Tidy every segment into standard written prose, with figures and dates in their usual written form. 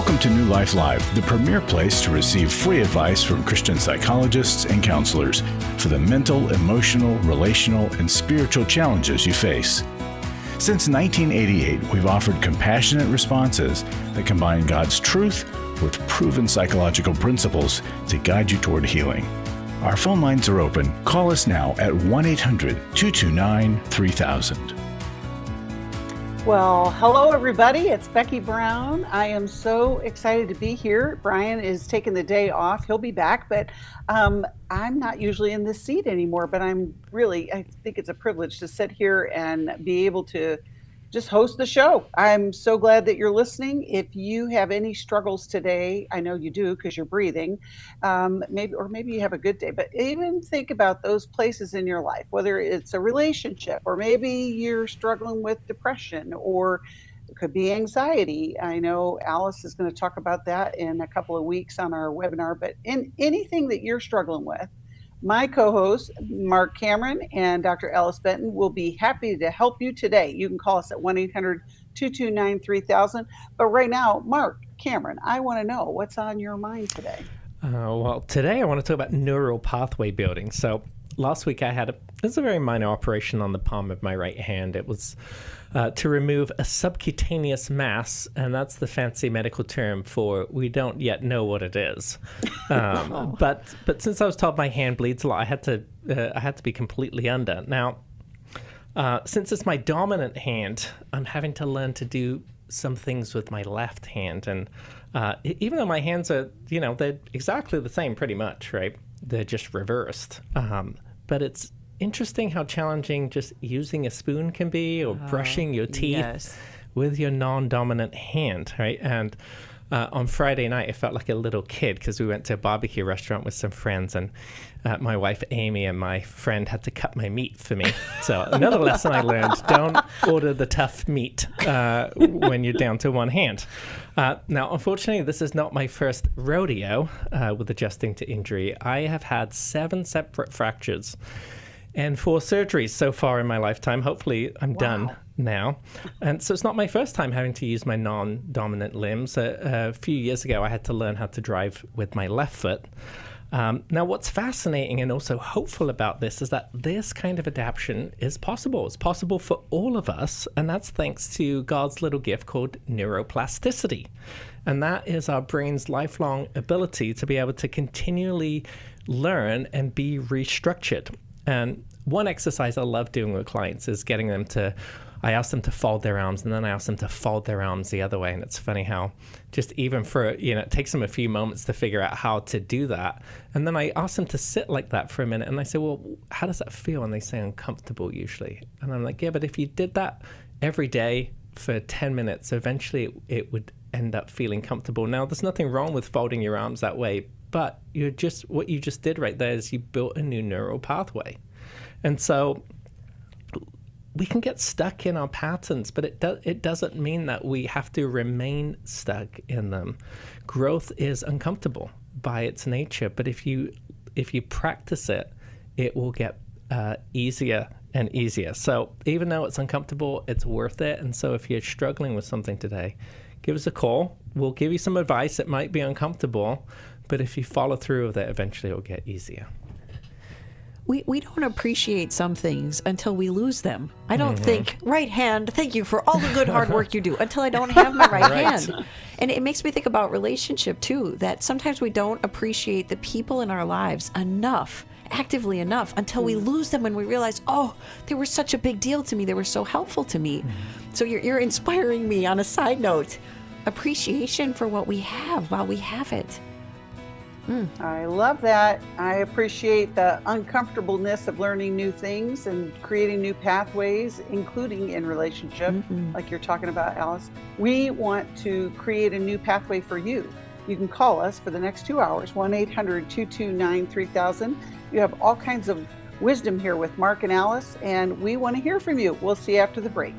Welcome to New Life Live, the premier place to receive free advice from Christian psychologists and counselors for the mental, emotional, relational, and spiritual challenges you face. Since 1988, we've offered compassionate responses that combine God's truth with proven psychological principles to guide you toward healing. Our phone lines are open. Call us now at 1-800-229-3000. Well, hello, everybody. It's Becky Brown. I am so excited to be here. Brian is taking the day off. He'll be back, but I'm not usually in this seat anymore, but I think it's a privilege to sit here and be able to just host the show. I'm so glad that you're listening. If you have any struggles today, I know you do because you're breathing, maybe you have a good day, but even think about those places in your life, whether it's a relationship or maybe you're struggling with depression or it could be anxiety. I know Alice is going to talk about that in a couple of weeks on our webinar, but in anything that you're struggling with, my co-hosts, Marc Cameron and Dr. Alice Benton, will be happy to help you today. You can call us at 1-800-229-3000. But right now, Marc Cameron, I want to know what's on your mind today. Well, today I want to talk about neural pathway building. So last week I had a very minor operation on the palm of my right hand. It was to remove a subcutaneous mass, and that's the fancy medical term for we don't yet know what it is. But since I was told my hand bleeds a lot, I had to be completely under. Now, since it's my dominant hand, I'm having to learn to do some things with my left hand, and even though my hands are, they're exactly the same pretty much, right? They're just reversed. But it's interesting how challenging just using a spoon can be, or brushing your teeth with your non-dominant hand, right? And on Friday night, I felt like a little kid because we went to a barbecue restaurant with some friends, and my wife Amy and my friend had to cut my meat for me. So another lesson I learned: don't order the tough meat when you're down to one hand. Now, unfortunately, this is not my first rodeo with adjusting to injury. I have had 7 separate fractures and 4 surgeries so far in my lifetime. Hopefully I'm done now. And so it's not my first time having to use my non-dominant limbs. A few years ago, I had to learn how to drive with my left foot. Now, what's fascinating and also hopeful about this is that this kind of adaptation is possible. It's possible for all of us, and that's thanks to God's little gift called neuroplasticity. And that is our brain's lifelong ability to be able to continually learn and be restructured. And one exercise I love doing with clients is getting them to, I ask them to fold their arms, and then I ask them to fold their arms the other way. And it's funny how just even for, it takes them a few moments to figure out how to do that. And then I ask them to sit like that for a minute. And I say, well, how does that feel? And they say uncomfortable usually. And I'm like, yeah, but if you did that every day for 10 minutes, eventually it would end up feeling comfortable. Now, there's nothing wrong with folding your arms that way, but what you just did right there is you built a new neural pathway. And so we can get stuck in our patterns, but it doesn't mean that we have to remain stuck in them. Growth is uncomfortable by its nature, but if you practice it, it will get easier and easier. So even though it's uncomfortable, it's worth it. And so if you're struggling with something today, give us a call. We'll give you some advice. It might be uncomfortable, but if you follow through with it, eventually it will get easier. We don't appreciate some things until we lose them. I don't think, right hand, thank you for all the good hard work you do, until I don't have my right hand. And it makes me think about relationship too, that sometimes we don't appreciate the people in our lives actively enough, until we lose them and we realize, oh, they were such a big deal to me. They were so helpful to me. So you're inspiring me on a side note. Appreciation for what we have while we have it. I love that. I appreciate the uncomfortableness of learning new things and creating new pathways, including in relationship, like you're talking about, Alice. We want to create a new pathway for you. You can call us for the next 2 hours, 1-800-229-3000. You have all kinds of wisdom here with Marc and Alice, and we want to hear from you. We'll see you after the break.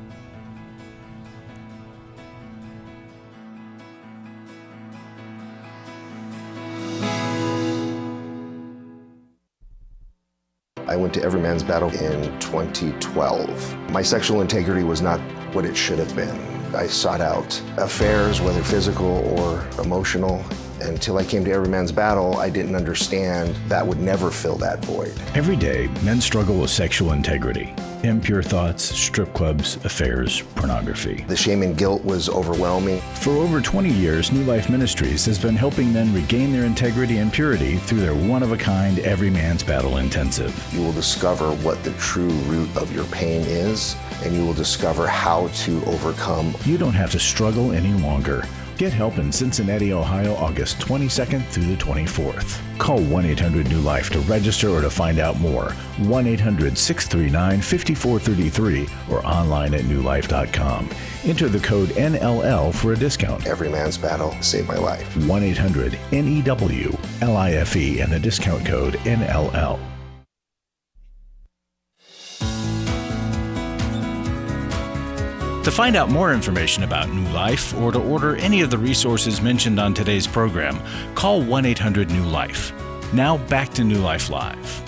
I went to Every Man's Battle in 2012. My sexual integrity was not what it should have been. I sought out affairs, whether physical or emotional. Until I came to Every Man's Battle, I didn't understand that would never fill that void. Every day, men struggle with sexual integrity. Impure thoughts, strip clubs, affairs, pornography. The shame and guilt was overwhelming. For over 20 years, New Life Ministries has been helping men regain their integrity and purity through their one-of-a-kind Every Man's Battle Intensive. You will discover what the true root of your pain is, and you will discover how to overcome. You don't have to struggle any longer. Get help in Cincinnati, Ohio, August 22nd through the 24th. Call 1-800-NEW-LIFE to register or to find out more. 1-800-639-5433 or online at newlife.com. Enter the code NLL for a discount. Every Man's Battle saved my life. 1-800-NEWLIFE and the discount code NLL. To find out more information about New Life or to order any of the resources mentioned on today's program, call 1-800-NEW-LIFE. Now back to New Life Live.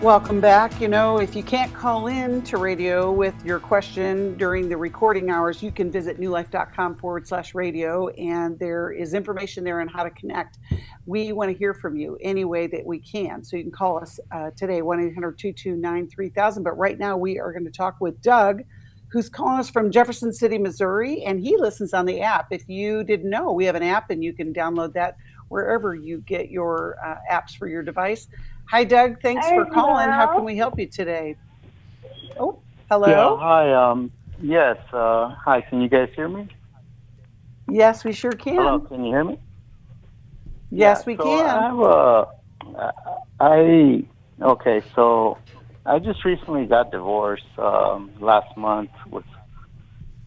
Welcome back. You know, if you can't call in to radio with your question during the recording hours, you can visit newlife.com/radio, and there is information there on how to connect. We want to hear from you any way that we can. So you can call us today, 1-800-229-3000. But right now we are going to talk with Doug, who's calling us from Jefferson City, Missouri, and he listens on the app. If you didn't know, we have an app, and you can download that wherever you get your apps for your device. Hi, Doug. Thanks for calling. How can we help you today? Oh, hello. Yeah, hi. Yes. Hi. Can you guys hear me? Yes, we sure can. Hello. Can you hear me? Yes, we can. Okay. So I just recently got divorced last month with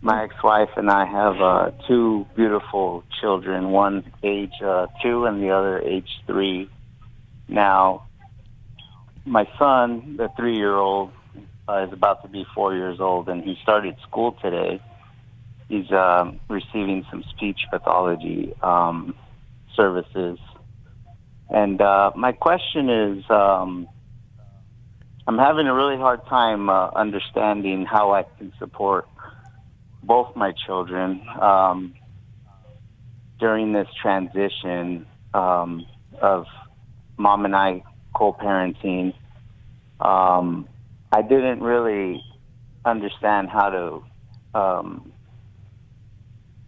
my ex-wife, and I have two beautiful children, one age 2 and the other age 3. Now, my son, the 3-year-old, is about to be 4 years old, and he started school today. He's receiving some speech pathology services. And my question is, I'm having a really hard time understanding how I can support both my children during this transition of mom and I co-parenting. I didn't really understand how to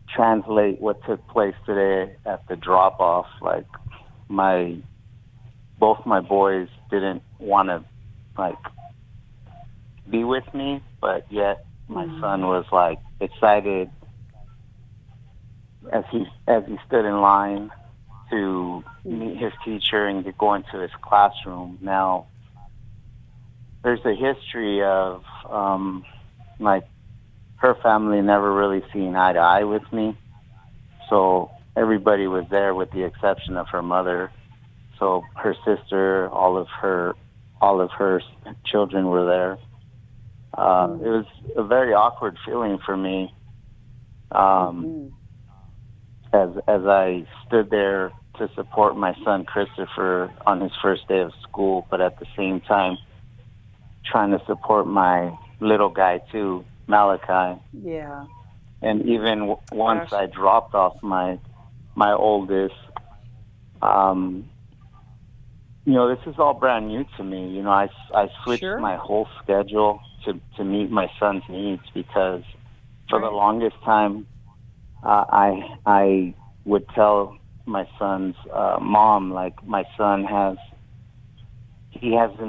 translate what took place today at the drop-off. Like, both my boys didn't want to be with me, but yet my son was excited as he stood in line to meet his teacher and to go into his classroom. Now, there's a history of her family never really seeing eye to eye with me, so everybody was there with the exception of her mother. So her sister, all of her children were there. It was a very awkward feeling for me as I stood there to support my son Christopher on his first day of school, but at the same time trying to support my little guy too, Malachi. Yeah. And even once I dropped off my oldest, this is all brand new to me. I switched my whole schedule to meet my son's needs, because for the longest time, I would tell my son's mom, my son hasn't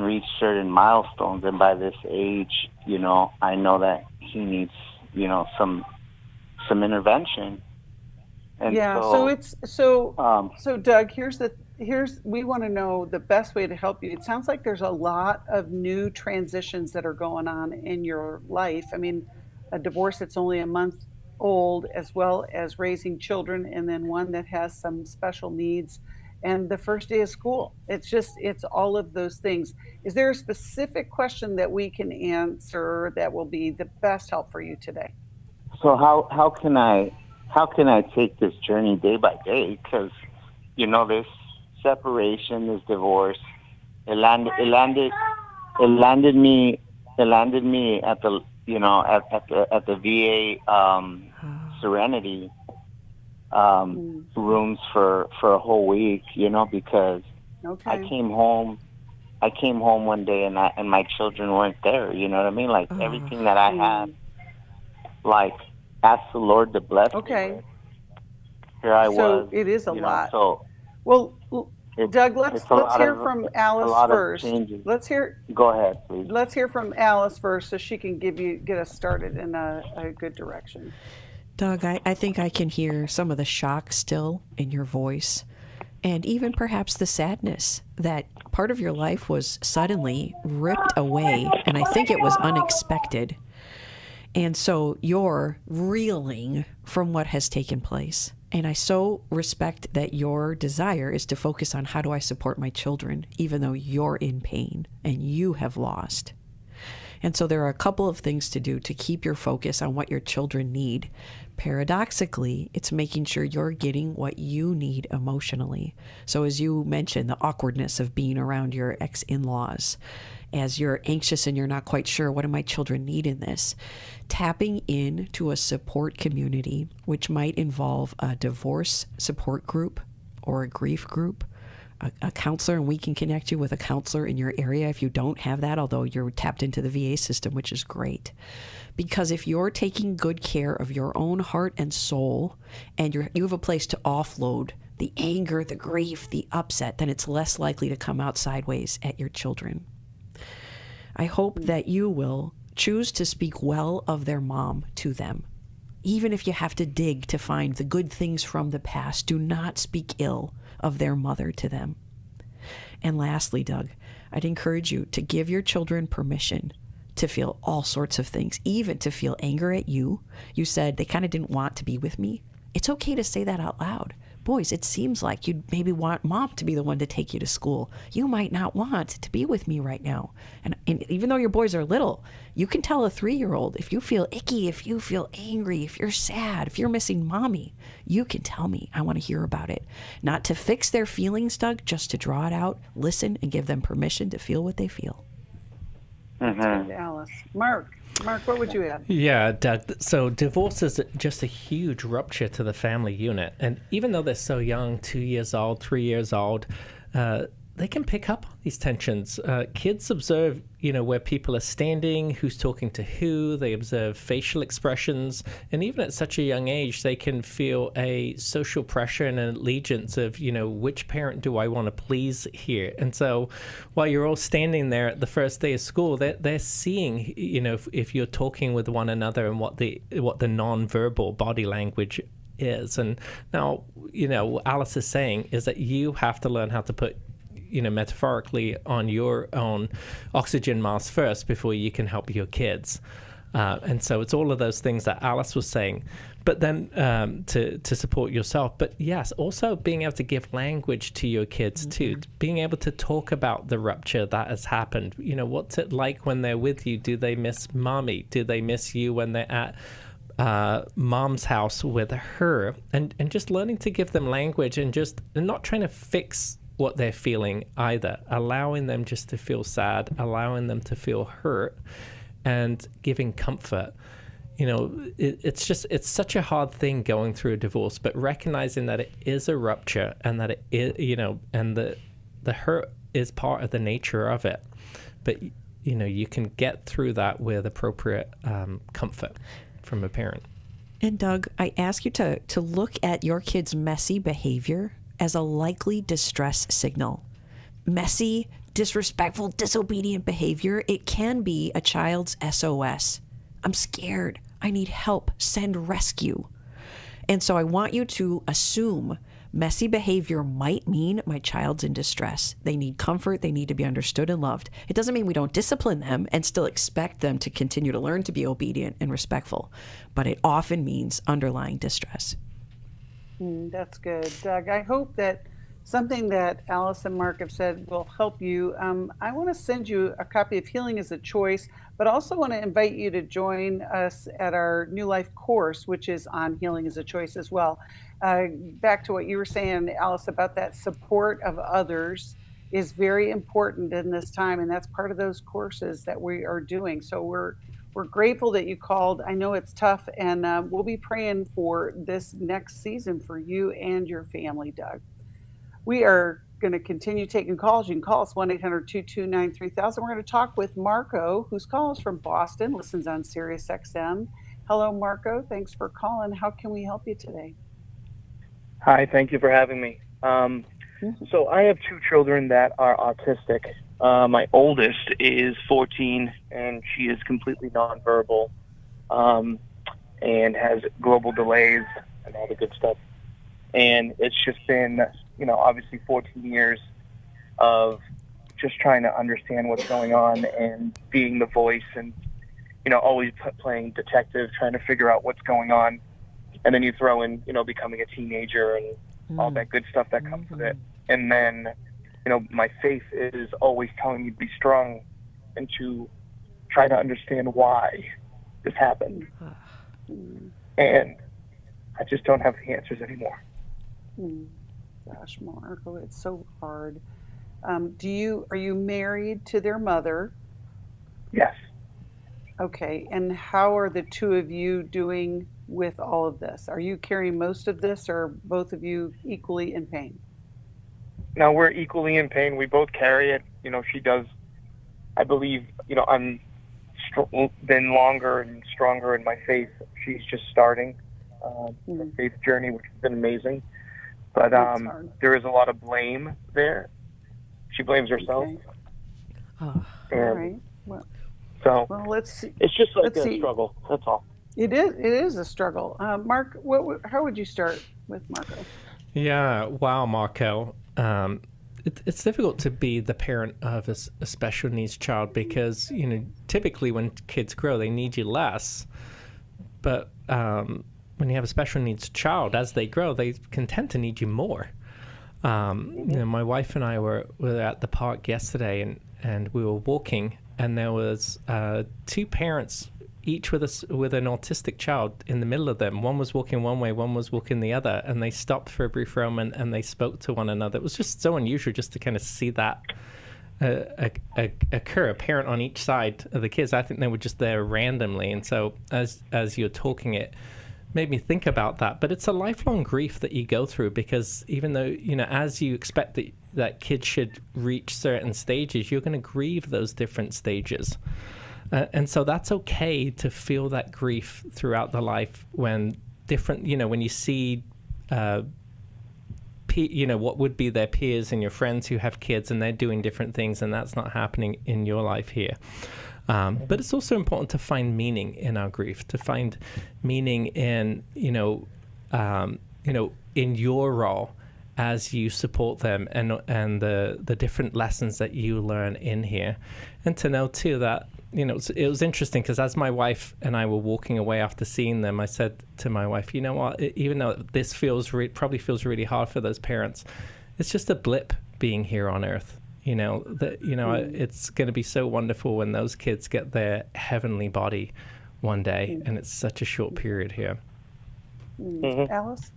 reached certain milestones, and by this age, I know that he needs, some intervention. And so Doug, we want to know the best way to help you. It sounds like there's a lot of new transitions that are going on in your life. I mean, a divorce that's only a month old, as well as raising children, and then one that has some special needs, and the first day of school. It's all of those things. Is there a specific question that we can answer that will be the best help for you today? So how can I take this journey day by day? Because this separation, this divorce, it landed me at the at the VA Serenity rooms for a whole week, because Okay. I came home one day and my children weren't there. You know what I mean? Like everything that I had, like asked the Lord to bless me Okay. with. Here I So was. it is a you know, lot. So Well, it's, Doug, it's let's a lot hear of from a Alice lot of first. changes. Let's Go ahead, please. hear from Alice first, so she can get us started in a good direction. Doug, I think I can hear some of the shock still in your voice, and even perhaps the sadness that part of your life was suddenly ripped away, and I think it was unexpected. And so you're reeling from what has taken place. And I so respect that your desire is to focus on how do I support my children, even though you're in pain and you have lost. And so there are a couple of things to do to keep your focus on what your children need. Paradoxically, it's making sure you're getting what you need emotionally. So as you mentioned, the awkwardness of being around your ex-in-laws, as you're anxious and you're not quite sure, what do my children need in this? Tapping into a support community, which might involve a divorce support group or a grief group, a counselor, and we can connect you with a counselor in your area if you don't have that, although you're tapped into the VA system, which is great. Because if you're taking good care of your own heart and soul, and you have a place to offload the anger, the grief, the upset, then it's less likely to come out sideways at your children. I hope that you will choose to speak well of their mom to them. Even if you have to dig to find the good things from the past, do not speak ill of their mother to them. And lastly, Doug, I'd encourage you to give your children permission to feel all sorts of things, even to feel anger at you. You said they kind of didn't want to be with me. It's okay to say that out loud. Boys, it seems like you'd maybe want mom to be the one to take you to school. You might not want to be with me right now. And even though your boys are little, you can tell a 3-year-old if you feel icky, if you feel angry, if you're sad, if you're missing mommy, you can tell me. I want to hear about it. Not to fix their feelings, Doug, just to draw it out, listen, and give them permission to feel what they feel. That's good, Alice. Mark, what would you add? Yeah, Doug. So divorce is just a huge rupture to the family unit. And even though they're so young, 2 years old, 3 years old, they can pick up on these tensions. Kids observe, where people are standing, who's talking to who. They observe facial expressions. And even at such a young age, they can feel a social pressure and an allegiance of, which parent do I want to please here? And so while you're all standing there at the first day of school, they're seeing, if you're talking with one another and what the nonverbal body language is. And now, what Alice is saying is that you have to learn how to put metaphorically on your own oxygen mask first before you can help your kids. And so it's all of those things that Alice was saying, but then to support yourself. But yes, also being able to give language to your kids too, being able to talk about the rupture that has happened. What's it like when they're with you? Do they miss mommy? Do they miss you when they're at mom's house with her? And just learning to give them language and not trying to fix what they're feeling either, allowing them just to feel sad, allowing them to feel hurt, and giving comfort. It's such a hard thing going through a divorce, but recognizing that it is a rupture and that it is, and the hurt is part of the nature of it. But, you can get through that with appropriate comfort from a parent. And Doug, I ask you to look at your kid's messy behavior as a likely distress signal. Messy, disrespectful, disobedient behavior, it can be a child's SOS. I'm scared. I need help. Send rescue. And so I want you to assume messy behavior might mean my child's in distress. They need comfort. They need to be understood and loved. It doesn't mean we don't discipline them and still expect them to continue to learn to be obedient and respectful, but it often means underlying distress. That's good, Doug. I hope that something that Alice and Mark have said will help you. I want to send you a copy of Healing is a Choice, but also want to invite you to join us at our New Life course, which is on Healing is a Choice as well. Back to what you were saying, Alice, about that support of others is very important in this time, and that's part of those courses that we are doing. So we're We're grateful that you called. I know it's tough, and we'll be praying for this next season for you and your family, Doug. We are going to continue taking calls. You can call us 1-800-229-3000. We're going to talk with Marco, whose call is from Boston, listens on Sirius XM. Hello, Marco. Thanks for calling. How can we help you today? Hi, thank you for having me. So I have two children that are autistic. My oldest is 14, and she is completely nonverbal and has global delays and all the good stuff. And it's just been, obviously 14 years of just trying to understand what's going on and being the voice and, always playing detective, trying to figure out what's going on. And then you throw in, becoming a teenager and all that good stuff that comes with it. And then, my faith is always telling me to be strong and to try to understand why this happened. And I just don't have the answers anymore. Gosh, Marco, it's so hard. Are you married to their mother? Yes. Okay, and how are the two of you doing with all of this? Are you carrying most of this, or both of you equally in pain? No, we're equally in pain. We both carry it. She does. I believe, I'm been longer and stronger in my faith. She's just starting her faith journey, which has been amazing. But there is a lot of blame there. She blames herself. Okay. Oh. And All right. Well, let's see. It's just like Let's a see. struggle. That's all. It is a struggle. Mark, how would you start with Marco? Yeah, wow, Marco. It's difficult to be the parent of a special needs child because, typically when kids grow, they need you less. But when you have a special needs child, as they grow, they can tend to need you more. My wife and I were at the park yesterday, and we were walking, and there was two parents, each with an autistic child in the middle of them. One was walking one way, one was walking the other, and they stopped for a brief moment and they spoke to one another. It was just so unusual just to kind of see that occur, a parent on each side of the kids. I think they were just there randomly, and so as you're talking, it made me think about that. But it's a lifelong grief that you go through, because even though, as you expect that kids should reach certain stages, you're going to grieve those different stages. And so that's okay to feel that grief throughout the life when different, when you see, what would be their peers and your friends who have kids and they're doing different things, and that's not happening in your life here. But it's also important to find meaning in our grief, to find meaning in, in your role as you support them and the different lessons that you learn in here. And to know too that, it was interesting because as my wife and I were walking away after seeing them, I said to my wife, you know what, even though this probably feels really hard for those parents, it's just a blip being here on earth. It's going to be so wonderful when those kids get their heavenly body one day, and it's such a short period here. Alice?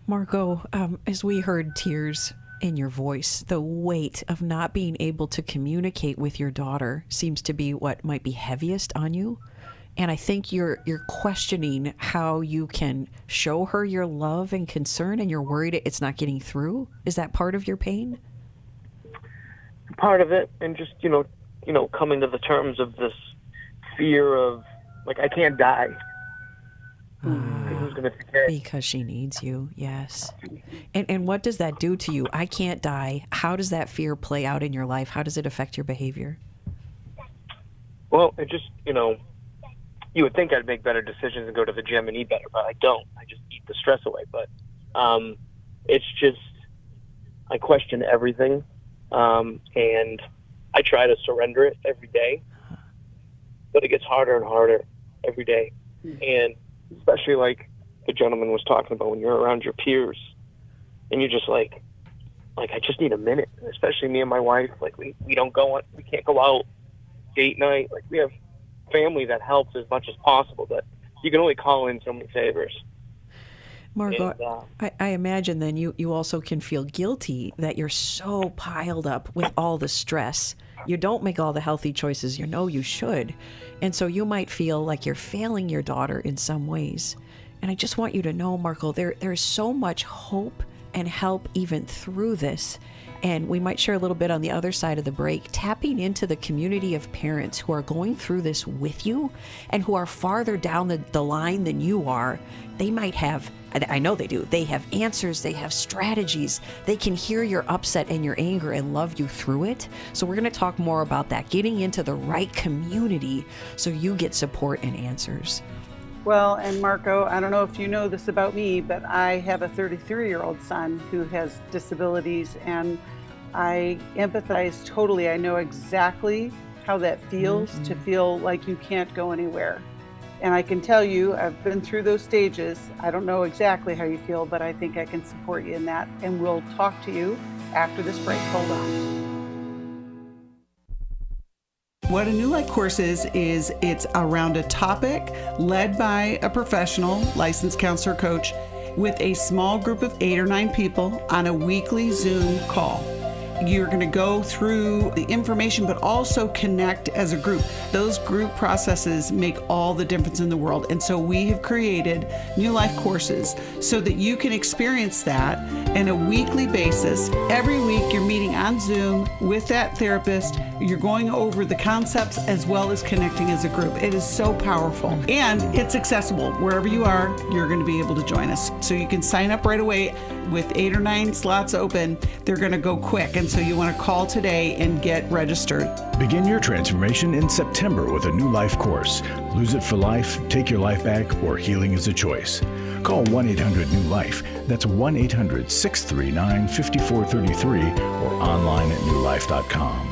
Marco, as we heard tears in your voice, the weight of not being able to communicate with your daughter seems to be what might be heaviest on you. And I think you're questioning how you can show her your love and concern, and you're worried it's not getting through. Is that part of your pain? Part of it, and just coming to the terms of this fear of, I can't die. Who's gonna take care? Because she needs you, yes. And what does that do to you? I can't die. How does that fear play out in your life? How does it affect your behavior? Well, it just, you would think I'd make better decisions and go to the gym and eat better, but I don't. I just eat the stress away. But it's just, I question everything, and I try to surrender it every day, but it gets harder and harder every day. And especially like the gentleman was talking about, when you're around your peers and you're just like I just need a minute, especially me and my wife. We don't go on, we can't go out date night. We have family that helps as much as possible, but you can only call in so many favors. Margot, And, I imagine then you also can feel guilty that you're so piled up with all the stress. You don't make all the healthy choices you know you should. And so you might feel like you're failing your daughter in some ways. And I just want you to know, Marco, there's so much hope and help even through this. And we might share a little bit on the other side of the break, tapping into the community of parents who are going through this with you and who are farther down the line than you are. They might have, I know they do, they have answers, they have strategies. They can hear your upset and your anger and love you through it. So we're going to talk more about that, getting into the right community so you get support and answers. Well, and Marco, I don't know if you know this about me, but I have a 33-year-old son who has disabilities, and I empathize totally. I know exactly how that feels to feel like you can't go anywhere. And I can tell you, I've been through those stages. I don't know exactly how you feel, but I think I can support you in that. And we'll talk to you after this break. Hold on. What a New Life course is it's around a topic led by a professional licensed counselor coach with a small group of 8 or 9 people on a weekly Zoom call. You're going to go through the information, but also connect as a group. Those group processes make all the difference in the world. And so we have created New Life courses so that you can experience that on a weekly basis. Every week you're meeting on Zoom with that therapist. You're going over the concepts as well as connecting as a group. It is so powerful. And it's accessible. Wherever you are, you're going to be able to join us. So you can sign up right away with 8 or 9 slots open. They're going to go quick. And so you want to call today and get registered. Begin your transformation in September with a New Life course. Lose it for life, take your life back, or healing is a choice. Call 1-800-NEW-LIFE. That's 1-800-639-5433 or online at newlife.com.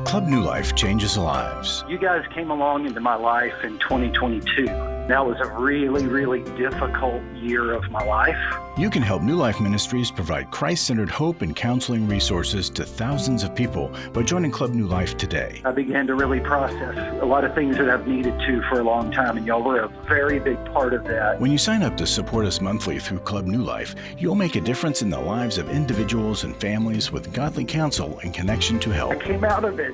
Club New Life changes lives. You guys came along into my life in 2022. That was a really, really difficult year of my life. You can help New Life Ministries provide Christ-centered hope and counseling resources to thousands of people by joining Club New Life today. I began to really process a lot of things that I've needed to for a long time, and y'all were a very big part of that. When you sign up to support us monthly through Club New Life, you'll make a difference in the lives of individuals and families with godly counsel and connection to help. I came out of it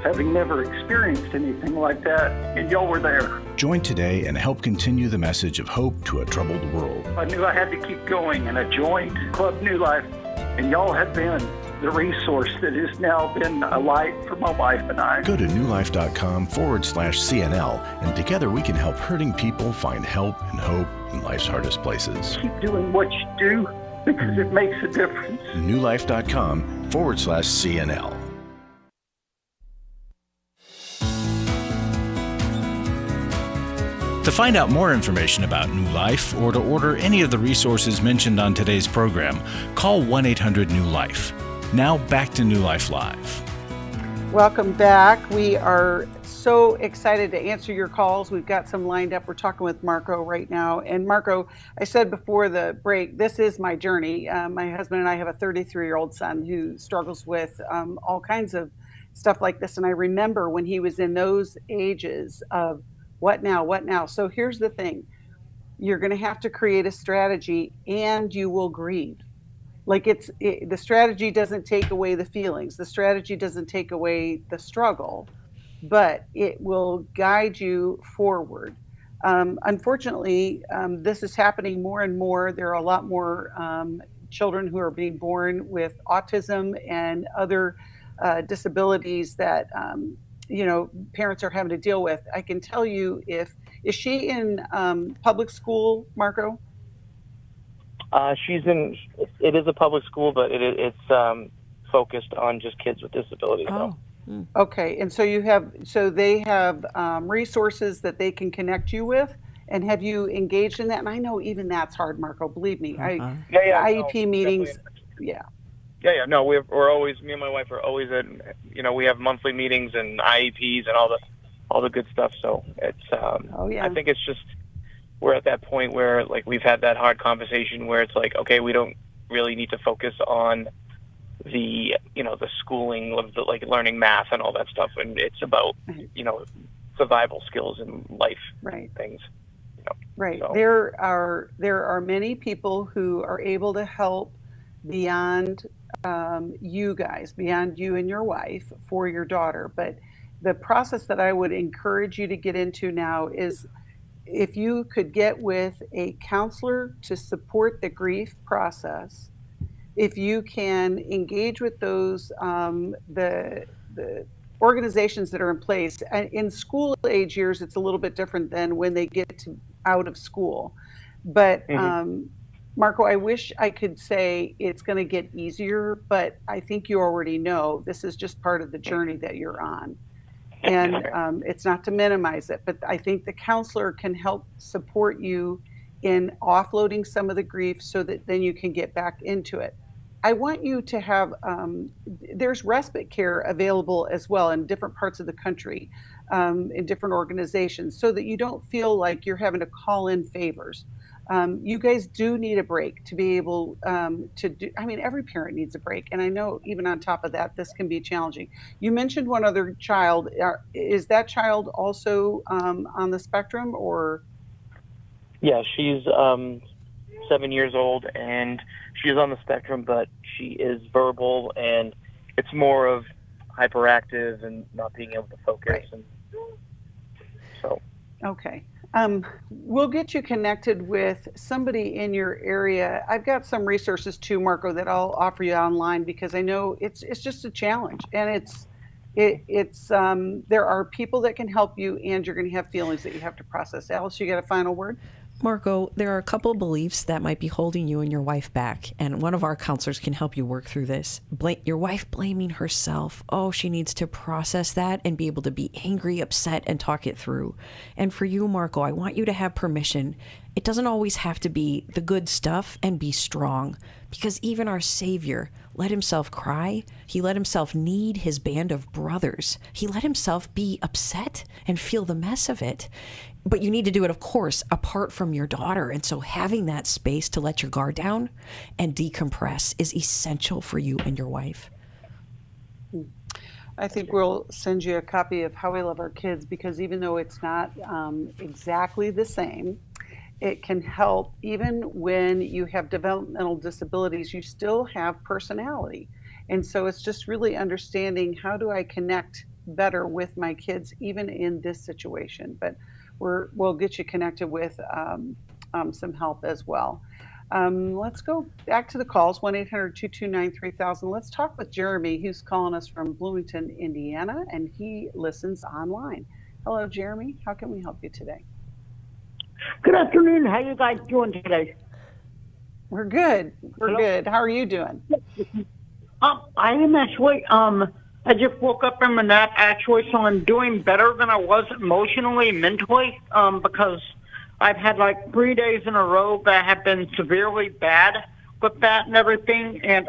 having never experienced anything like that, and y'all were there. Join today and help continue the message of hope to a troubled world. I knew I had to keep going, and I joined Club New Life, and y'all have been the resource that has now been a light for my wife and I. Go to newlife.com/CNL, and together we can help hurting people find help and hope in life's hardest places. Keep doing what you do because it makes a difference. newlife.com/CNL. To find out more information about New Life or to order any of the resources mentioned on today's program, call 1-800-NEW-LIFE. Now back to New Life Live. Welcome back. We are so excited to answer your calls. We've got some lined up. We're talking with Marco right now. And Marco, I said before the break, this is my journey. My husband and I have a 33-year-old son who struggles with all kinds of stuff like this. And I remember when he was in those ages of what now, what now? So here's the thing. You're going to have to create a strategy and you will grieve. Like the strategy doesn't take away the feelings. The strategy doesn't take away the struggle, but it will guide you forward. Unfortunately, this is happening more and more. There are a lot more children who are being born with autism and other disabilities that parents are having to deal with. I can tell you, is she in public school, Marco? It is a public school, but it's focused on just kids with disabilities. Oh. Okay, and so they have resources that they can connect you with, and have you engaged in that? And I know even that's hard, Marco, believe me. IEP meetings, yeah. Yeah. No, we're always, me and my wife are always at, we have monthly meetings and IEPs and all the good stuff. So it's, I think it's just, we're at that point where like we've had that hard conversation where it's like, okay, we don't really need to focus on the, the schooling of the, like learning math and all that stuff. And it's about, survival skills and life things. Right. So. There are many people who are able to help beyond you guys, beyond you and your wife for your daughter. But the process that I would encourage you to get into now is if you could get with a counselor to support the grief process, if you can engage with those the organizations that are in place. In school age years, it's a little bit different than when they get to out of school. But Marco, I wish I could say it's going to get easier, but I think you already know this is just part of the journey that you're on. And it's not to minimize it, but I think the counselor can help support you in offloading some of the grief so that then you can get back into it. I want you to have, there's respite care available as well in different parts of the country, in different organizations, so that you don't feel like you're having to call in favors. You guys do need a break to be able to do, I mean, every parent needs a break. And I know even on top of that, this can be challenging. You mentioned one other child. Is that child also on the spectrum or? Yeah, she's 7 years old and she's on the spectrum, but she is verbal and it's more of hyperactive and not being able to focus. Right. And so. Okay. We'll get you connected with somebody in your area. I've got some resources too, Marco, that I'll offer you online because I know it's just a challenge, and there are people that can help you, and you're going to have feelings that you have to process. Alice, you got a final word? Marco, there are a couple beliefs that might be holding you and your wife back, and one of our counselors can help you work through this. Your wife blaming herself. Oh, she needs to process that and be able to be angry, upset, and talk it through. And for you, Marco, I want you to have permission. It doesn't always have to be the good stuff and be strong, because even our Savior let himself cry. He let himself need his band of brothers. He let himself be upset and feel the mess of it. But you need to do it, of course, apart from your daughter. And so having that space to let your guard down and decompress is essential for you and your wife. I think we'll send you a copy of How We Love Our Kids, because even though it's not exactly the same, it can help. Even when you have developmental disabilities, you still have personality. And so it's just really understanding, how do I connect better with my kids, even in this situation? But we'll get you connected with some help as well. Let's go back to the calls, 1-800-229-3000. Let's talk with Jeremy, who's calling us from Bloomington, Indiana, and he listens online. Hello, Jeremy. How can we help you today? Good afternoon. How you guys doing today? We're good. We're good. How are you doing? I am actually, I just woke up from a nap, actually, so I'm doing better than I was emotionally, mentally, because I've had like 3 days in a row that have been severely bad with that and everything, and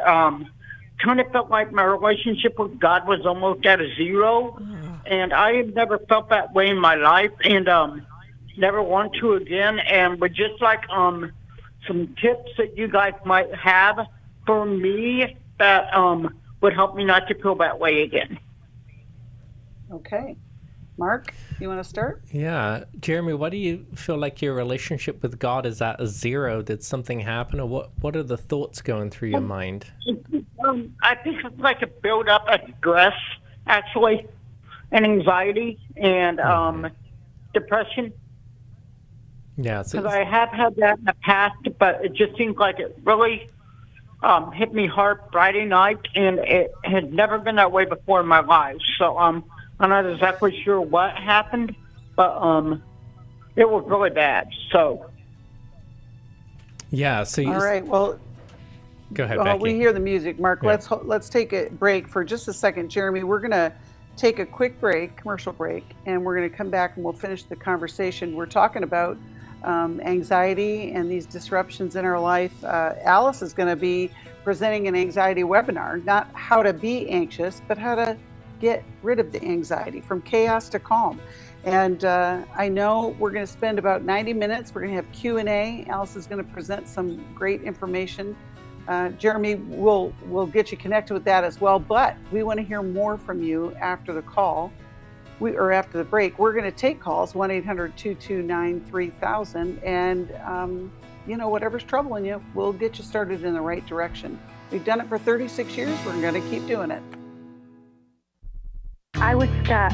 kind of felt like my relationship with God was almost at a zero, and I have never felt that way in my life, and never want to again, and would just like some tips that you guys might have for me that would help me not to feel that way again. Okay. Mark, you want to start? Yeah. Jeremy, what do you feel like your relationship with God is at a zero? Did something happen, or what are the thoughts going through your mind? I think it's like a build-up of stress, actually, and anxiety and depression. Yeah. Because I have had that in the past, but it just seems like it really hit me hard Friday night, and it had never been that way before in my life. So I'm not exactly sure what happened, but it was really bad. So. Yeah. So all right. Well, go ahead, well, Becky. we hear the music, Mark. Yeah. Let's take a break for just a second, Jeremy. We're gonna take a quick break, commercial break, and we're gonna come back and we'll finish the conversation. We're talking about anxiety and these disruptions in our life. Alice is going to be presenting an anxiety webinar, not how to be anxious, but how to get rid of the anxiety, from chaos to calm. And I know we're going to spend about 90 minutes. We're going to have Q&A. Alice is going to present some great information. Jeremy, we'll get you connected with that as well, but we want to hear more from you after the call. or after the break, we're going to take calls, 1-800-229-3000. And, whatever's troubling you, we'll get you started in the right direction. We've done it for 36 years. We're going to keep doing it. I was stuck.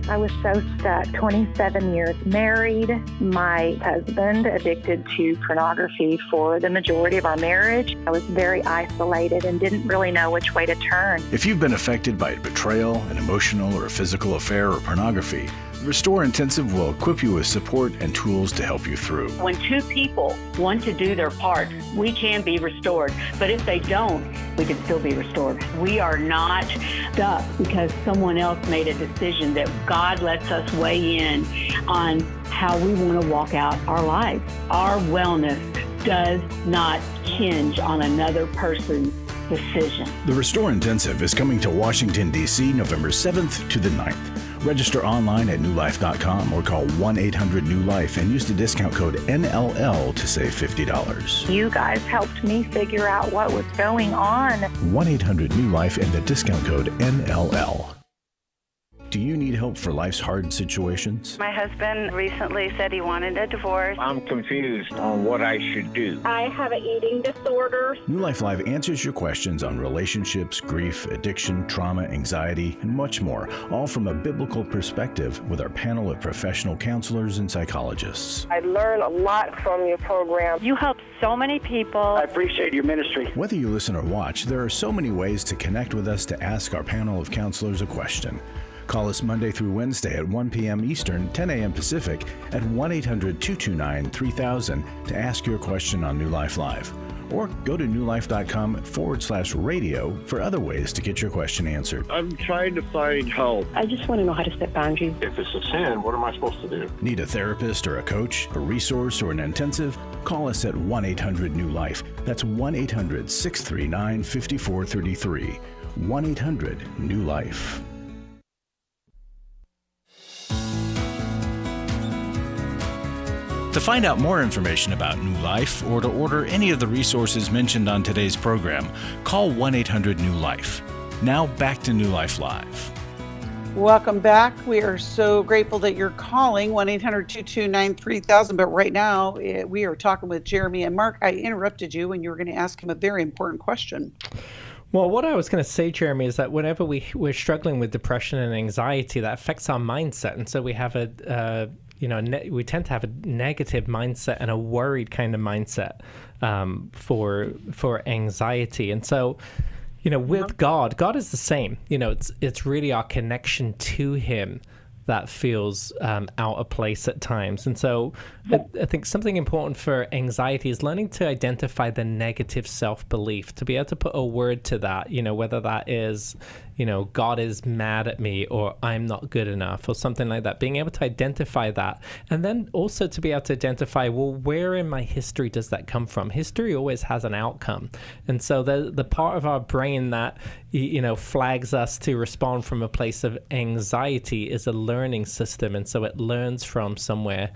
I was so stuck. 27 years married. My husband addicted to pornography for the majority of our marriage. I was very isolated and didn't really know which way to turn. If you've been affected by betrayal, an emotional or a physical affair, or pornography, Restore Intensive will equip you with support and tools to help you through. When two people want to do their part, we can be restored. But if they don't, we can still be restored. We are not stuck because someone else made a decision. That God lets us weigh in on how we want to walk out our lives. Our wellness does not hinge on another person's decision. The Restore Intensive is coming to Washington, D.C. November 7th to the 9th. Register online at newlife.com or call 1-800-NEW-LIFE and use the discount code NLL to save $50. You guys helped me figure out what was going on. 1-800-NEW-LIFE and the discount code NLL. Do you need help for life's hard situations? My husband recently said he wanted a divorce. I'm confused on what I should do. I have an eating disorder. New Life Live answers your questions on relationships, grief, addiction, trauma, anxiety, and much more, all from a biblical perspective with our panel of professional counselors and psychologists. I learn a lot from your program. You help so many people. I appreciate your ministry. Whether you listen or watch, there are so many ways to connect with us to ask our panel of counselors a question. Call us Monday through Wednesday at 1 p.m. Eastern, 10 a.m. Pacific at 1-800-229-3000 to ask your question on New Life Live. Or go to newlife.com/radio for other ways to get your question answered. I'm trying to find help. I just want to know how to set boundaries. If it's a sin, what am I supposed to do? Need a therapist or a coach, a resource, or an intensive? Call us at 1-800-NEW-LIFE. That's 1-800-639-5433. 1-800-NEW-LIFE. To find out more information about New Life or to order any of the resources mentioned on today's program, call 1-800-NEW-LIFE. Now back to New Life Live. Welcome back. We are so grateful that you're calling 1-800-229-3000. But right now, we are talking with Jeremy. And Mark, I interrupted you when you were going to ask him a very important question. Well, what I was going to say, Jeremy, is that whenever we're struggling with depression and anxiety, that affects our mindset. And so we have we tend to have a negative mindset and a worried kind of mindset for anxiety. And so, with God is the same. It's really our connection to Him that feels out of place at times. And so I think something important for anxiety is learning to identify the negative self-belief, to be able to put a word to that, whether that is, God is mad at me or I'm not good enough or something like that, being able to identify that. And then also to be able to identify, well, where in my history does that come from? History always has an outcome. And so the part of our brain that, flags us to respond from a place of anxiety is a learning system. And so it learns from somewhere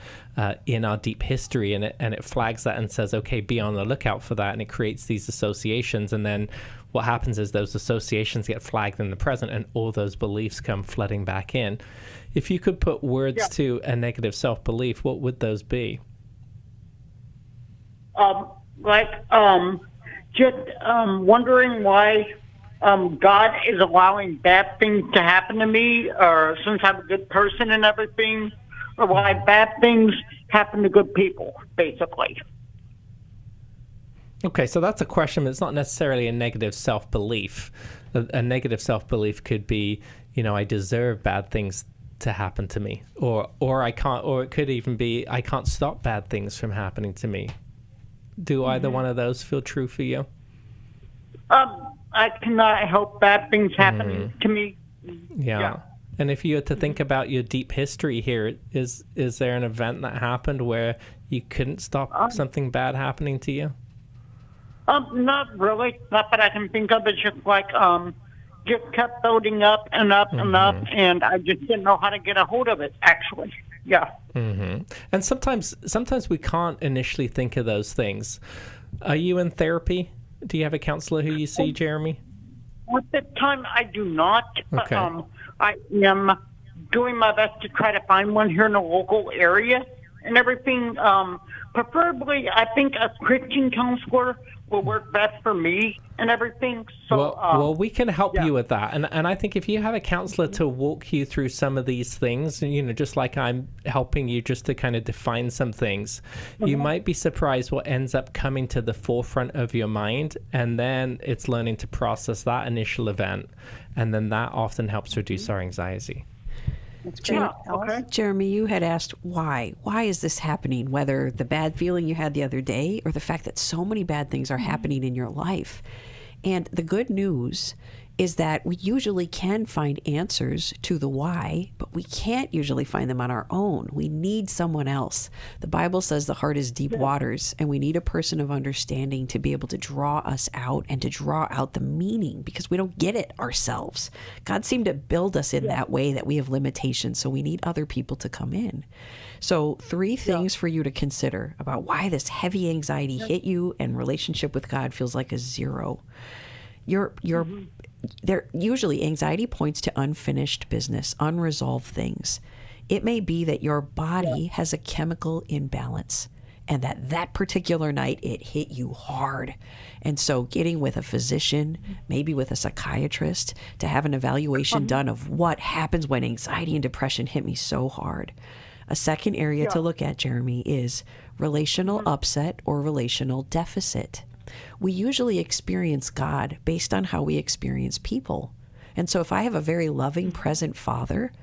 in our deep history, and it flags that and says, okay, be on the lookout for that. And it creates these associations. And then what happens is those associations get flagged in the present and all those beliefs come flooding back in. If you could put words to a negative self-belief, what would those be? Wondering why God is allowing bad things to happen to me, or since I'm a good person and everything, or why bad things happen to good people, basically. Okay, so that's a question, but it's not necessarily a negative self-belief. A negative self-belief could be, I deserve bad things to happen to me, or I can't, or it could even be, I can't stop bad things from happening to me. Do either one of those feel true for you? I cannot help bad things happen to me. Yeah. And if you had to think about your deep history here, is there an event that happened where you couldn't stop something bad happening to you? Not really. Not that I can think of. It's just like, just kept building up and up and up, and I just didn't know how to get a hold of it, actually. Yeah. And sometimes we can't initially think of those things. Are you in therapy? Do you have a counselor who you see, Jeremy? At this time, I do not. Okay. I am doing my best to try to find one here in the local area and everything. Preferably, I think a Christian counselor will work best for me and everything. So, well, we can help you with that. And I think if you have a counselor to walk you through some of these things, you know, just like I'm helping you just to kind of define some things, you might be surprised what ends up coming to the forefront of your mind. And then it's learning to process that initial event. And then that often helps reduce our anxiety. Jeremy, you had asked why. Why is this happening? Whether the bad feeling you had the other day or the fact that so many bad things are happening in your life. And the good news is that we usually can find answers to the why, but we can't usually find them on our own. We need someone else. The Bible says the heart is deep waters, and we need a person of understanding to be able to draw us out and to draw out the meaning, because we don't get it ourselves. God seemed to build us in that way that we have limitations, so we need other people to come in. So 3 things for you to consider about why this heavy anxiety hit you and relationship with God feels like a 0. There usually anxiety points to unfinished business, unresolved things. It may be that your body has a chemical imbalance and that particular night it hit you hard. And so getting with a physician, maybe with a psychiatrist, to have an evaluation done of what happens when anxiety and depression hit me so hard. A second area to look at, Jeremy, is relational upset or relational deficit. We usually experience God based on how we experience people. And so if I have a very loving, present father,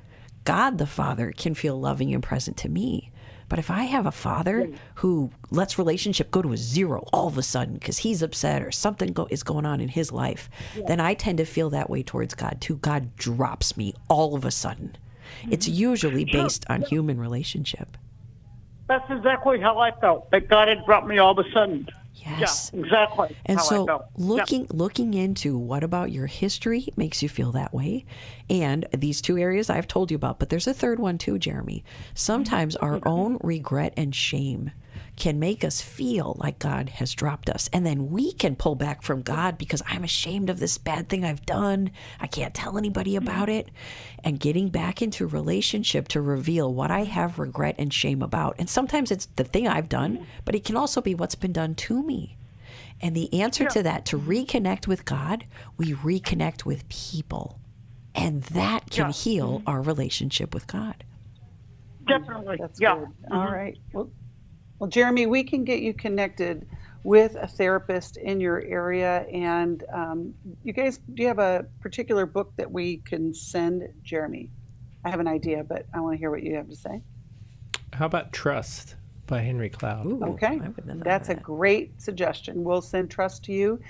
God the Father can feel loving and present to me. But if I have a father who lets relationship go to a 0 all of a sudden because he's upset or something is going on in his life, then I tend to feel that way towards God too. God drops me all of a sudden. It's usually based on human relationship. That's exactly how I felt, that God had dropped me all of a sudden. Yes. Yeah, exactly. And how so I felt. looking into what about your history makes you feel that way. And these 2 areas I've told you about, but there's a third one too, Jeremy. Sometimes our own regret and shame can make us feel like God has dropped us. And then we can pull back from God because I'm ashamed of this bad thing I've done. I can't tell anybody about it. And getting back into relationship to reveal what I have regret and shame about. And sometimes it's the thing I've done, but it can also be what's been done to me. And the answer to that, to reconnect with God, we reconnect with people. And that can heal our relationship with God. Definitely. That's good. All right. Well, Jeremy, we can get you connected with a therapist in your area. And you guys, do you have a particular book that we can send Jeremy? I have an idea, but I want to hear what you have to say. How about Trust by Henry Cloud? Ooh, okay. That's a great suggestion. We'll send Trust to you,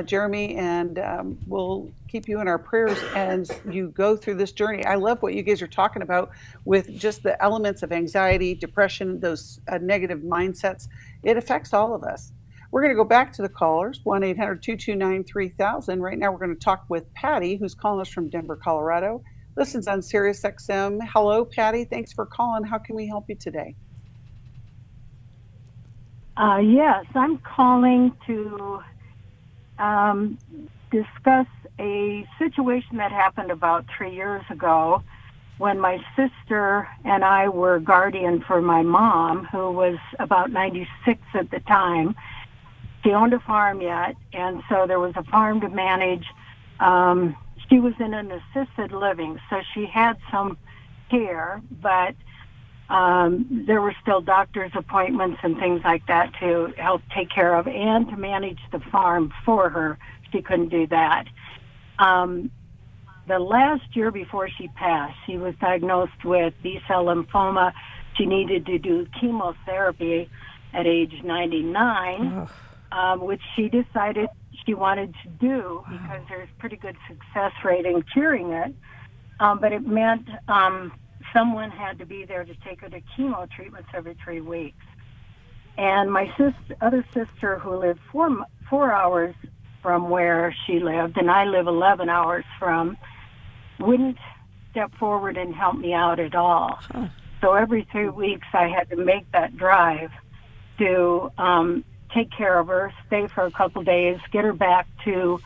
Jeremy, and we'll keep you in our prayers as you go through this journey. I love what you guys are talking about with just the elements of anxiety, depression, those negative mindsets. It affects all of us. We're going to go back to the callers, 1-800-229-3000. Right now we're going to talk with Patty, who's calling us from Denver, Colorado. Listens on Sirius XM. Hello, Patty. Thanks for calling. How can we help you today? Yes, I'm calling to discuss a situation that happened about 3 years ago when my sister and I were guardian for my mom, who was about 96 at the time. She owned a farm yet, and so there was a farm to manage. She was in an assisted living, so she had some care, but there were still doctor's appointments and things like that to help take care of and to manage the farm for her. She couldn't do that. The last year before she passed, she was diagnosed with B-cell lymphoma. She needed to do chemotherapy at age 99, which she decided she wanted to do because there's pretty good success rate in curing it. But it meant someone had to be there to take her to chemo treatments every 3 weeks. And my other sister, who lived 4 hours from where she lived, and I live 11 hours from, wouldn't step forward and help me out at all. So every 3 weeks I had to make that drive to take care of her, stay for a couple days, get her back to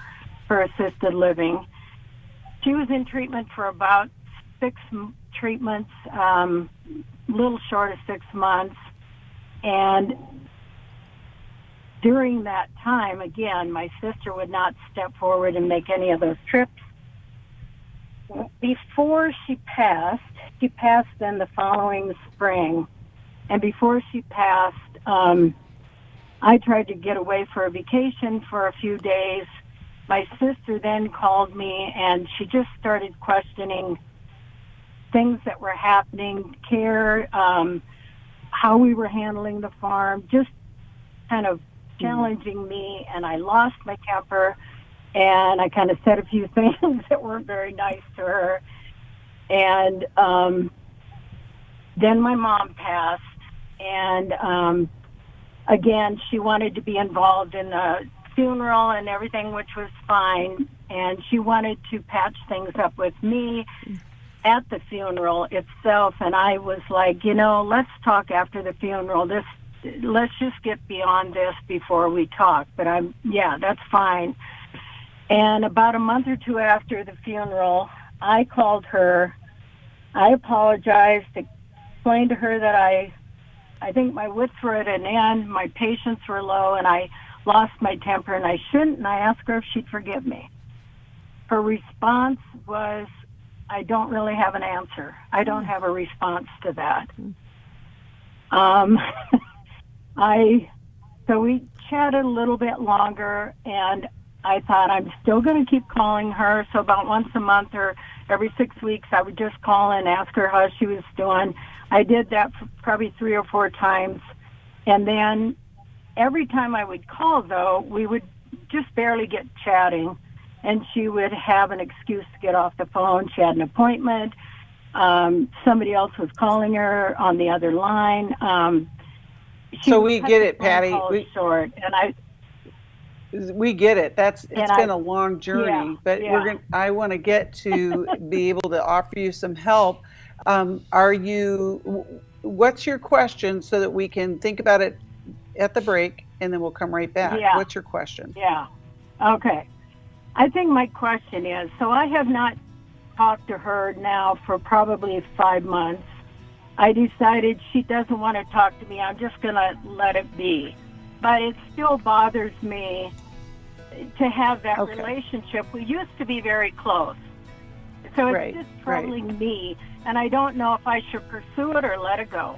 her assisted living. She was in treatment for about treatments, a little short of 6 months. And during that time, again, my sister would not step forward and make any of those trips. Before she passed then the following spring. And before she passed, I tried to get away for a vacation for a few days. My sister then called me, and she just started questioning things that were happening, care, how we were handling the farm, just kind of challenging me, and I lost my temper, and I kind of said a few things that weren't very nice to her. And then my mom passed, and again, she wanted to be involved in the funeral and everything, which was fine, and she wanted to patch things up with me at the funeral itself. And I was like, let's talk after the funeral. Let's just get beyond this before we talk. But that's fine. And about a month or two after the funeral, I called her. I apologized, explained to her that I think my wits were at an end, my patience were low, and I lost my temper, and I shouldn't, and I asked her if she'd forgive me. Her response was, I don't really have an answer. I don't have a response to that. So we chatted a little bit longer, and I thought I'm still going to keep calling her. So about once a month or every 6 weeks, I would just call and ask her how she was doing. I did that for probably 3 or 4 times. And then every time I would call, though, we would just barely get chatting, and she would have an excuse to get off the phone. She had an appointment. Somebody else was calling her on the other line. So we get it, Patty. We get it. It's been a long journey, but I want to get to be able to offer you some help. What's your question so that we can think about it at the break, and then we'll come right back. Yeah. What's your question? Yeah. Okay. I think my question is, so I have not talked to her now for probably 5 months. I decided she doesn't want to talk to me. I'm just going to let it be. But it still bothers me to have that relationship. We used to be very close. So it's just troubling me, and I don't know if I should pursue it or let it go.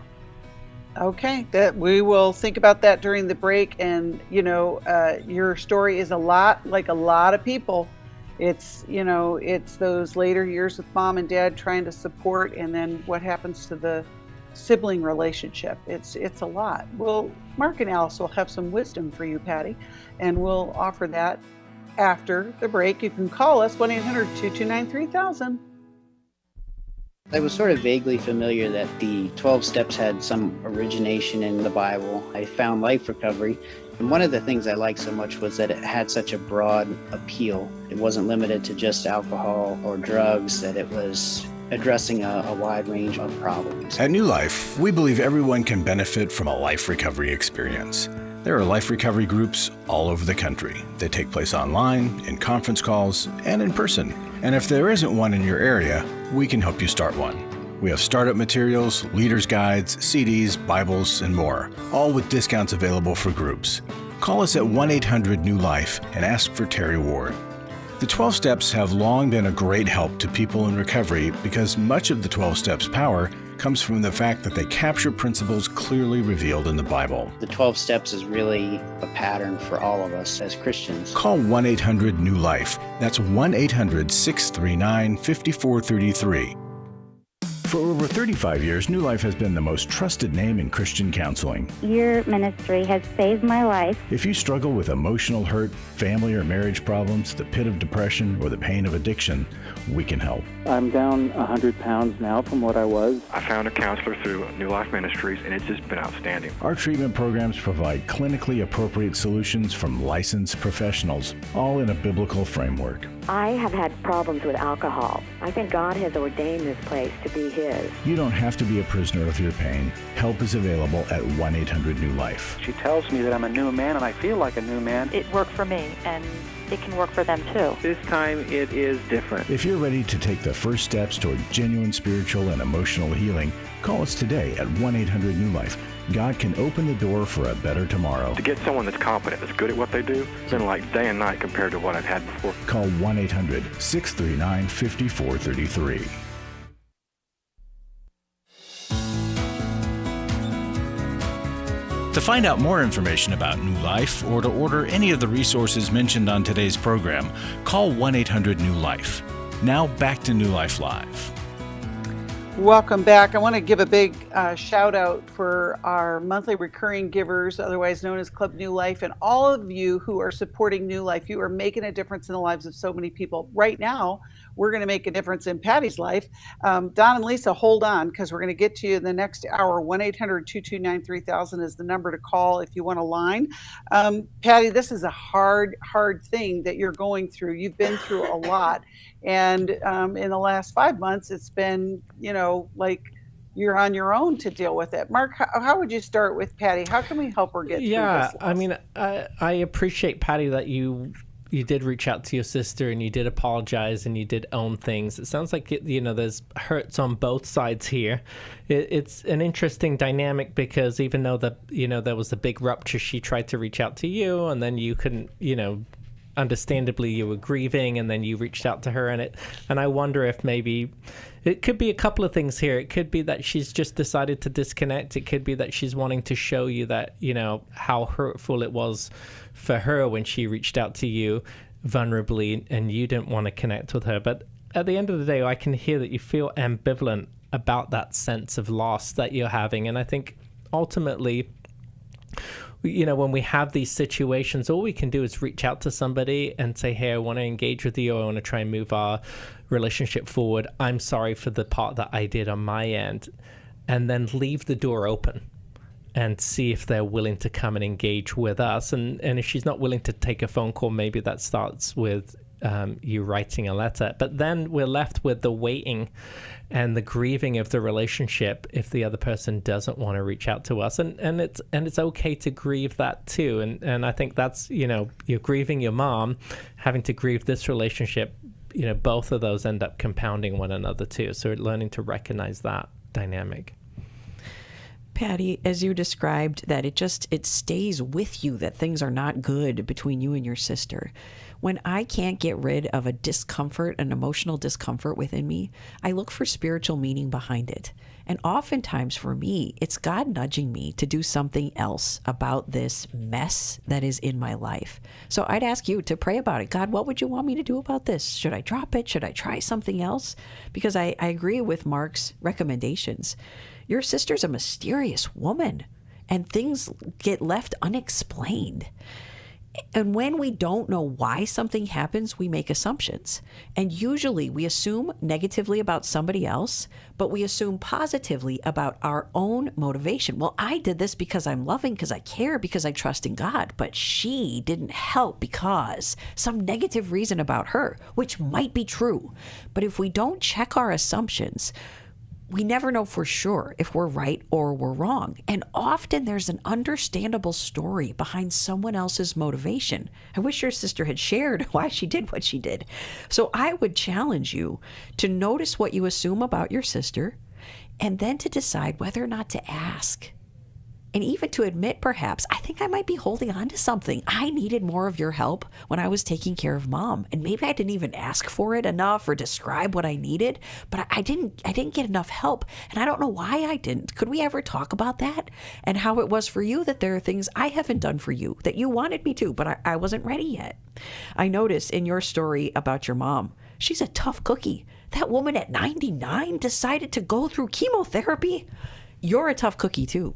Okay, we will think about that during the break. And your story is a lot like a lot of people. It's those later years with mom and dad trying to support, and then what happens to the sibling relationship. It's a lot. Well, Marc and Alice will have some wisdom for you, Patty, and we'll offer that after the break. You can call us 1-800-229-3000. I was sort of vaguely familiar that the 12 steps had some origination in the Bible. I found Life Recovery, and one of the things I liked so much was that it had such a broad appeal. It wasn't limited to just alcohol or drugs, that it was addressing a wide range of problems. At New Life, we believe everyone can benefit from a life recovery experience. There are life recovery groups all over the country. They take place online, in conference calls, and in person. And if there isn't one in your area, we can help you start one. We have startup materials, leaders' guides, CDs, Bibles, and more, all with discounts available for groups. Call us at 1-800-NEW-LIFE and ask for Terry Ward. The 12 Steps have long been a great help to people in recovery because much of the 12 Steps' power comes from the fact that they capture principles clearly revealed in the Bible. The 12 Steps is really a pattern for all of us as Christians. Call 1-800-NEW-LIFE. That's 1-800-639-5433. For over 35 years, New Life has been the most trusted name in Christian counseling. Your ministry has saved my life. If you struggle with emotional hurt, family or marriage problems, the pit of depression, or the pain of addiction, we can help. I'm down 100 pounds now from what I was. I found a counselor through New Life Ministries, and it's just been outstanding. Our treatment programs provide clinically appropriate solutions from licensed professionals, all in a biblical framework. I have had problems with alcohol. I think God has ordained this place to be His. You don't have to be a prisoner of your pain. Help is available at 1-800-NEW-LIFE. She tells me that I'm a new man, and I feel like a new man. It worked for me, and it can work for them too. This time it is different. If you're ready to take the first steps toward genuine spiritual and emotional healing, call us today at 1-800-NEW-LIFE. God can open the door for a better tomorrow. To get someone that's competent, that's good at what they do, it's been like day and night compared to what I've had before. Call 1-800-639-5433. To find out more information about New Life or to order any of the resources mentioned on today's program, call 1-800-NEW-LIFE. Now back to New Life Live. Welcome back. I want to give a big shout out for our monthly recurring givers, otherwise known as Club New Life, and all of you who are supporting New Life. You are making a difference in the lives of so many people. Right now, we're going to make a difference in Patty's life. Don and Lisa, hold on, because we're going to get to you in the next hour. 1-800-229-3000 is the number to call if you want a line. Patty, this is a hard thing that you're going through. You've been through a lot. And in the last 5 months, it's been, like you're on your own to deal with it. Mark, how would you start with Patty? How can we help her get through this? Yeah, I mean, I appreciate, Patty, that you did reach out to your sister and you did apologize and you did own things. It sounds like, there's hurts on both sides here. It's an interesting dynamic because even though there was a big rupture, she tried to reach out to you and then you couldn't, understandably you were grieving and then you reached out to her and I wonder if maybe it could be a couple of things here. It could be that she's just decided to disconnect. It could be that she's wanting to show you that, how hurtful it was for her when she reached out to you vulnerably and you didn't want to connect with her. But at the end of the day, I can hear that you feel ambivalent about that sense of loss that you're having. And I think ultimately, when we have these situations, all we can do is reach out to somebody and say, hey, I want to engage with you. I want to try and move our relationship forward. I'm sorry for the part that I did on my end. And then leave the door open and see if they're willing to come and engage with us. And if she's not willing to take a phone call, maybe that starts with you writing a letter. But then we're left with the waiting and the grieving of the relationship if the other person doesn't want to reach out to us. And it's okay to grieve that too. And I think that's, you're grieving your mom, having to grieve this relationship, both of those end up compounding one another too. So learning to recognize that dynamic. Patty, as you described, that it stays with you, that things are not good between you and your sister. When I can't get rid of a discomfort, an emotional discomfort within me, I look for spiritual meaning behind it. And oftentimes for me, it's God nudging me to do something else about this mess that is in my life. So I'd ask you to pray about it. God, what would you want me to do about this? Should I drop it? Should I try something else? Because I agree with Mark's recommendations. Your sister's a mysterious woman, and things get left unexplained. And when we don't know why something happens, we make assumptions. And usually we assume negatively about somebody else, but we assume positively about our own motivation. Well, I did this because I'm loving, because I care, because I trust in God, but she didn't help because some negative reason about her, which might be true. But if we don't check our assumptions, we never know for sure if we're right or we're wrong. And often there's an understandable story behind someone else's motivation. I wish your sister had shared why she did what she did. So I would challenge you to notice what you assume about your sister and then to decide whether or not to ask. And even to admit, perhaps, I think I might be holding on to something. I needed more of your help when I was taking care of Mom. And maybe I didn't even ask for it enough or describe what I needed, but I didn't get enough help. And I don't know why I didn't. Could we ever talk about that? And how it was for you that there are things I haven't done for you that you wanted me to, but I wasn't ready yet. I noticed in your story about your mom, she's a tough cookie. That woman at 99 decided to go through chemotherapy. You're a tough cookie too.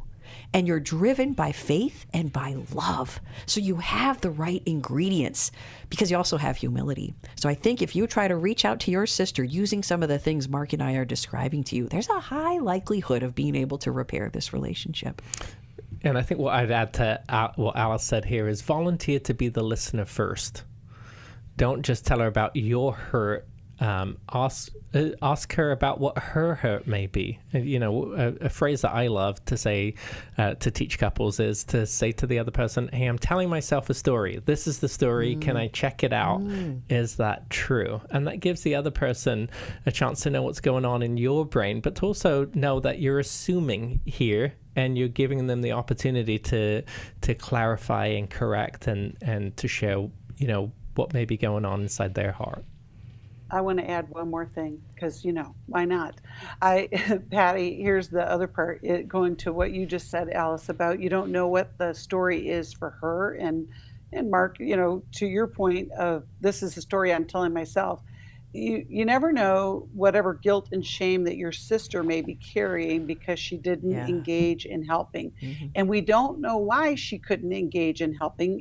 And you're driven by faith and by love. So you have the right ingredients because you also have humility. So I think if you try to reach out to your sister using some of the things Mark and I are describing to you, there's a high likelihood of being able to repair this relationship. And I think what I'd add to what Alice said here is volunteer to be the listener first. don't just tell her about your hurt. Ask her about what her hurt may be. A phrase that I love to say to teach couples is to say to the other person, hey, I'm telling myself a story. This is the story. Can I check it out? Is that true? And that gives the other person a chance to know what's going on in your brain, but to also know that you're assuming here and you're giving them the opportunity to clarify and correct and to share, what may be going on inside their heart. I want to add one more thing because, why not? Patty, here's the other part, going to what you just said, Alice, about you don't know what the story is for her. And Mark, to your point of this is the story I'm telling myself. You never know whatever guilt and shame that your sister may be carrying because she didn't engage in helping. And we don't know why she couldn't engage in helping.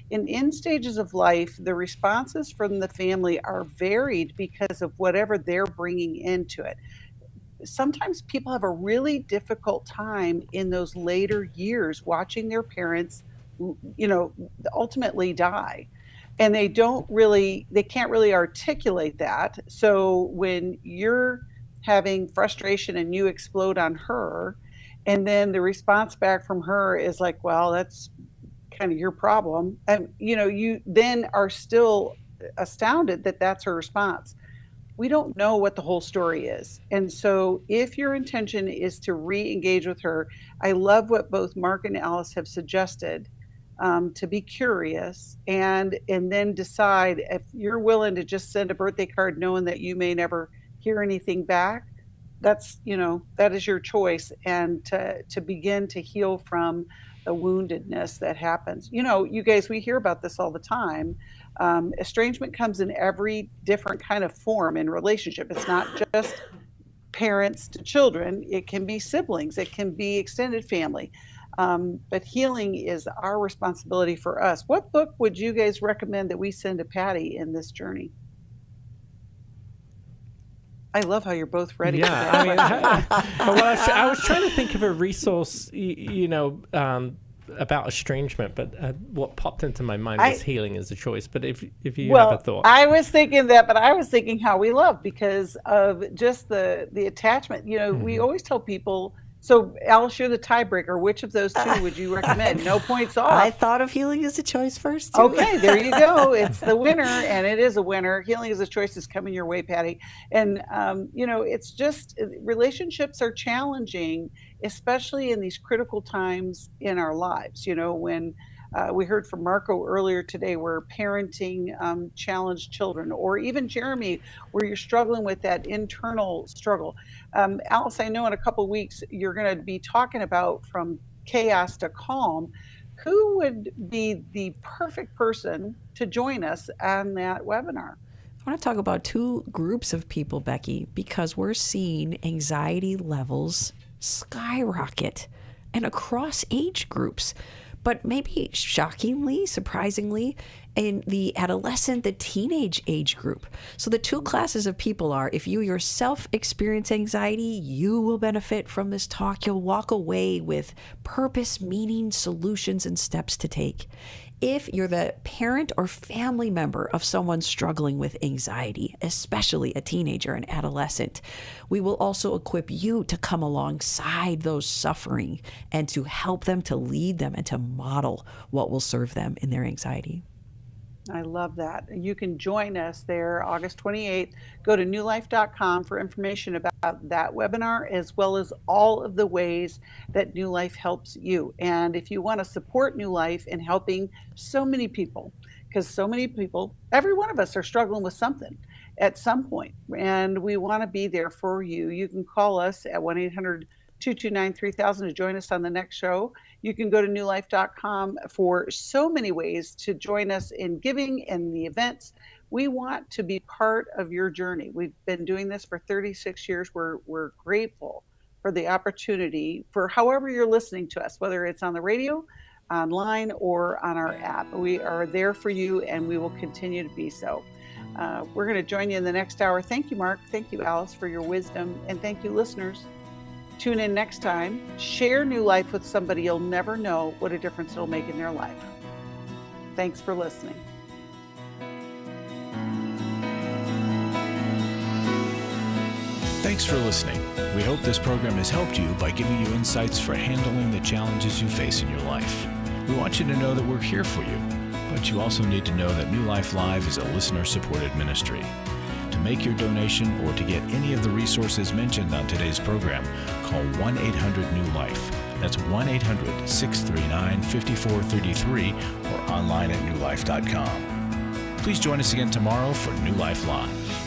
In stages of life, the responses from the family are varied because of whatever they're bringing into it. Sometimes people have a really difficult time in those later years watching their parents, ultimately die. And they can't really articulate that. So when you're having frustration and you explode on her, and then the response back from her is like, well, that's kind of your problem. And, you then are still astounded that that's her response. We don't know what the whole story is. And so if your intention is to re-engage with her, I love what both Mark and Alice have suggested. To be curious and then decide if you're willing to just send a birthday card knowing that you may never hear anything back. That's, that is your choice, and to begin to heal from the woundedness that happens. You guys, we hear about this all the time. Estrangement comes in every different kind of form in relationship. It's not just parents to children. It can be siblings. It can be extended family. But healing is our responsibility for us. What book would you guys recommend that we send to Patty in this journey? I love how you're both ready. Yeah, I was trying to think of a resource, about estrangement, but what popped into my mind was healing as a choice. But if you have a thought. I was thinking that, but I was thinking how we love because of just the attachment. We always tell people. So, Alice, you're the tiebreaker. Which of those two would you recommend? No points off. I thought of healing as a choice first, too. Okay, there you go. It's the winner, and it is a winner. Healing as a choice is coming your way, Patty. And, it's just relationships are challenging, especially in these critical times in our lives. When we heard from Marco earlier today where parenting challenged children, or even Jeremy, where you're struggling with that internal struggle. Alice, I know in a couple of weeks you're going to be talking about from chaos to calm. Who would be the perfect person to join us on that webinar? I want to talk about two groups of people, Becky, because we're seeing anxiety levels skyrocket and across age groups. But maybe shockingly, surprisingly, in the adolescent, the teenage age group. So the two classes of people are, if you yourself experience anxiety, you will benefit from this talk. You'll walk away with purpose, meaning, solutions, and steps to take. If you're the parent or family member of someone struggling with anxiety, especially a teenager and adolescent, we will also equip you to come alongside those suffering and to help them, to lead them, and to model what will serve them in their anxiety. I love that. You can join us there August 28th. Go to newlife.com for information about that webinar, as well as all of the ways that New Life helps you. And if you want to support New Life in helping so many people, because so many people, every one of us are struggling with something at some point, and we want to be there for you. You can call us at 1-800-229-3000 to join us on the next show. You can go to newlife.com for so many ways to join us in giving and the events. We want to be part of your journey. We've been doing this for 36 years. We're grateful for the opportunity for however you're listening to us, whether it's on the radio, online, or on our app. We are there for you, and we will continue to be so. We're going to join you in the next hour. Thank you, Mark. Thank you, Alice, for your wisdom. And thank you, listeners. Tune in next time. Share New Life with somebody you'll never know what a difference it'll make in their life. Thanks for listening. Thanks for listening. We hope this program has helped you by giving you insights for handling the challenges you face in your life. We want you to know that we're here for you, but you also need to know that New Life Live is a listener-supported ministry. To make your donation or to get any of the resources mentioned on today's program, call 1-800-NEW-LIFE. That's 1-800-639-5433 or online at newlife.com. Please join us again tomorrow for New Life Live.